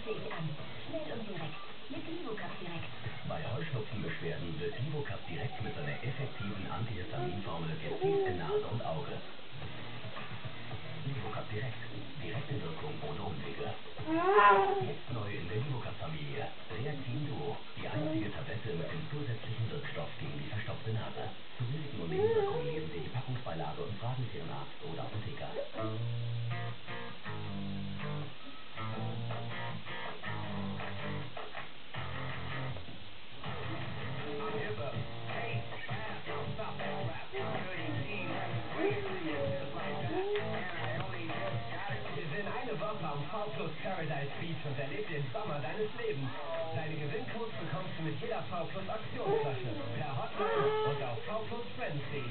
kündigte ich an. Schnell und direkt. Mit Livocap direkt. Bei Heuschnupfenbeschwerden wirkt Livocap direkt mit seiner effektiven Antihistaminformel gezielt in Nase und Auge. Livocap direkt. Direkte Wirkung ohne Umwege. Jetzt neu in der Livocap-Familie. Reaktin Duo. Die einzige Tablette mit dem zusätzlichen Wirkstoff gegen die verstopfte Nase. Zu Risiken und Nebenwirkungen lesen Sie die Packungsbeilage und fragen Sie Ihren Arzt oder Apotheker. Wir sind eine Woche am V Plus Paradise Beach und erleb den Sommer deines Lebens. Deine Gewinncodes bekommst du mit jeder V Plus Aktionsflasche, per Hotline und auf vplusfriends.de.